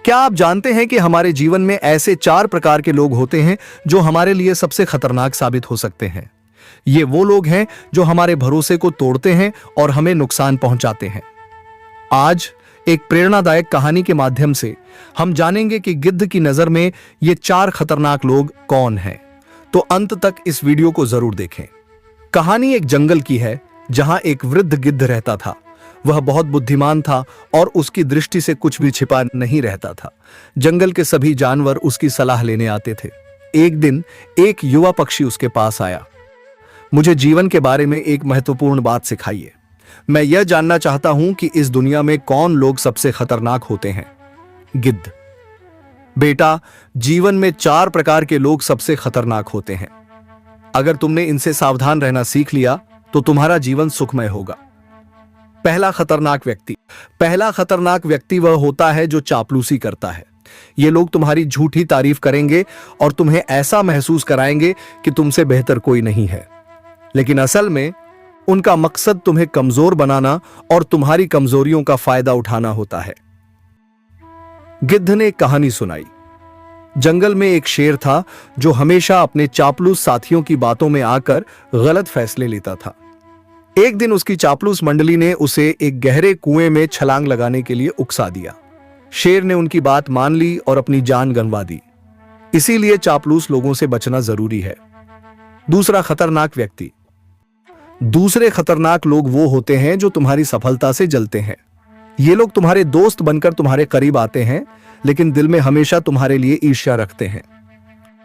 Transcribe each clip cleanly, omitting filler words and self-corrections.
क्या आप जानते हैं कि हमारे जीवन में ऐसे 4 प्रकार के लोग होते हैं जो हमारे लिए सबसे खतरनाक साबित हो सकते हैं। ये वो लोग हैं जो हमारे भरोसे को तोड़ते हैं और हमें नुकसान पहुंचाते हैं। आज एक प्रेरणादायक कहानी के माध्यम से हम जानेंगे कि गिद्ध की नजर में ये 4 खतरनाक लोग कौन हैं। तो अंत तक इस वीडियो को जरूर देखें। कहानी एक जंगल की है जहां एक वृद्ध गिद्ध रहता था। वह बहुत बुद्धिमान था और उसकी दृष्टि से कुछ भी छिपा नहीं रहता था। जंगल के सभी जानवर उसकी सलाह लेने आते थे। एक दिन एक युवा पक्षी उसके पास आया। मुझे जीवन के बारे में एक महत्वपूर्ण बात सिखाइए। मैं यह जानना चाहता हूं कि इस दुनिया में कौन लोग सबसे खतरनाक होते हैं। गिद्ध: बेटा, जीवन में 4 प्रकार के लोग सबसे खतरनाक होते हैं। अगर तुमने इनसे सावधान रहना सीख लिया तो तुम्हारा जीवन सुखमय होगा। पहला खतरनाक व्यक्ति वह होता है जो चापलूसी करता है। ये लोग तुम्हारी झूठी तारीफ करेंगे और तुम्हें ऐसा महसूस कराएंगे कि तुमसे बेहतर कोई नहीं है, लेकिन असल में उनका मकसद तुम्हें कमजोर बनाना और तुम्हारी कमजोरियों का फायदा उठाना होता है। गिद्ध ने एक कहानी सुनाई। जंगल में एक शेर था जो हमेशा अपने चापलूस साथियों की बातों में आकर गलत फैसले लेता था। एक दिन उसकी चापलूस मंडली ने उसे एक गहरे कुएं में छलांग लगाने के लिए उकसा दिया। शेर ने उनकी बात मान ली और अपनी जान गंवा दी। इसीलिए चापलूस लोगों से बचना जरूरी है। दूसरे खतरनाक लोग वो होते हैं जो तुम्हारी सफलता से जलते हैं। ये लोग तुम्हारे दोस्त बनकर तुम्हारे करीब आते हैं, लेकिन दिल में हमेशा तुम्हारे लिए ईर्ष्या रखते हैं।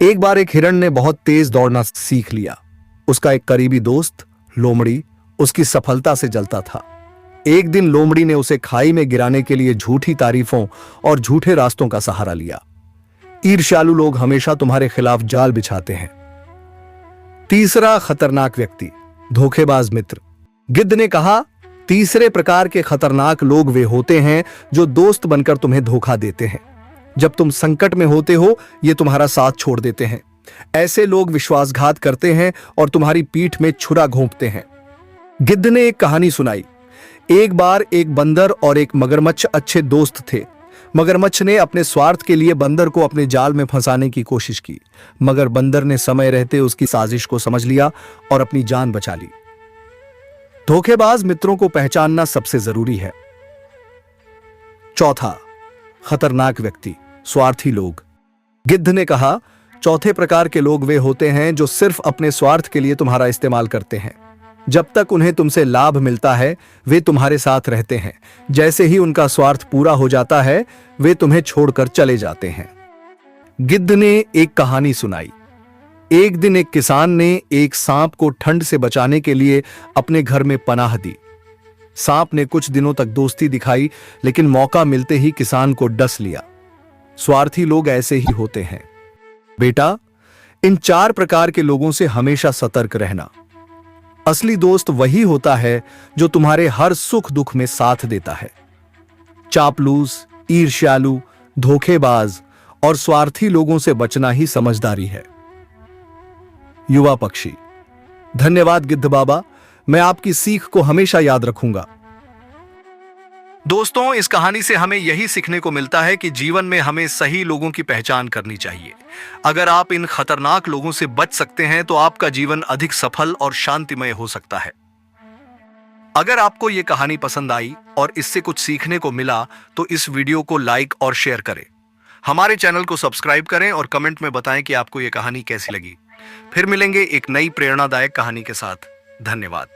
एक बार एक हिरण ने बहुत तेज दौड़ना सीख लिया। उसका एक करीबी दोस्त लोमड़ी उसकी सफलता से जलता था। एक दिन लोमड़ी ने उसे खाई में गिराने के लिए झूठी तारीफों और झूठे रास्तों का सहारा लिया। ईर्ष्यालु लोग हमेशा तुम्हारे खिलाफ जाल बिछाते हैं। तीसरा खतरनाक व्यक्ति धोखेबाज मित्र। गिद्ध ने कहा, तीसरे प्रकार के खतरनाक लोग वे होते हैं जो दोस्त बनकर तुम्हें धोखा देते हैं। जब तुम संकट में होते हो ये तुम्हारा साथ छोड़ देते हैं। ऐसे लोग विश्वासघात करते हैं और तुम्हारी पीठ में छुरा घोंपते हैं। गिद्ध ने एक कहानी सुनाई। एक बार एक बंदर और एक मगरमच्छ अच्छे दोस्त थे। मगरमच्छ ने अपने स्वार्थ के लिए बंदर को अपने जाल में फंसाने की कोशिश की, मगर बंदर ने समय रहते उसकी साजिश को समझ लिया और अपनी जान बचा ली। धोखेबाज मित्रों को पहचानना सबसे जरूरी है। चौथा खतरनाक व्यक्ति स्वार्थी लोग। गिद्ध ने कहा, चौथे प्रकार के लोग वे होते हैं जो सिर्फ अपने स्वार्थ के लिए तुम्हारा इस्तेमाल करते हैं। जब तक उन्हें तुमसे लाभ मिलता है वे तुम्हारे साथ रहते हैं। जैसे ही उनका स्वार्थ पूरा हो जाता है वे तुम्हें छोड़कर चले जाते हैं। गिद्ध ने एक कहानी सुनाई। एक दिन एक किसान ने एक सांप को ठंड से बचाने के लिए अपने घर में पनाह दी। सांप ने कुछ दिनों तक दोस्ती दिखाई, लेकिन मौका मिलते ही किसान को डस लिया। स्वार्थी लोग ऐसे ही होते हैं। बेटा, इन 4 प्रकार के लोगों से हमेशा सतर्क रहना। असली दोस्त वही होता है जो तुम्हारे हर सुख दुख में साथ देता है। चापलूस, ईर्ष्यालु, धोखेबाज और स्वार्थी लोगों से बचना ही समझदारी है। युवा पक्षी: धन्यवाद गिद्ध बाबा, मैं आपकी सीख को हमेशा याद रखूंगा। दोस्तों, इस कहानी से हमें यही सीखने को मिलता है कि जीवन में हमें सही लोगों की पहचान करनी चाहिए। अगर आप इन खतरनाक लोगों से बच सकते हैं तो आपका जीवन अधिक सफल और शांतिमय हो सकता है। अगर आपको यह कहानी पसंद आई और इससे कुछ सीखने को मिला तो इस वीडियो को लाइक और शेयर करें। हमारे चैनल को सब्सक्राइब करें और कमेंट में बताएं कि आपको यह कहानी कैसी लगी। फिर मिलेंगे एक नई प्रेरणादायक कहानी के साथ। धन्यवाद।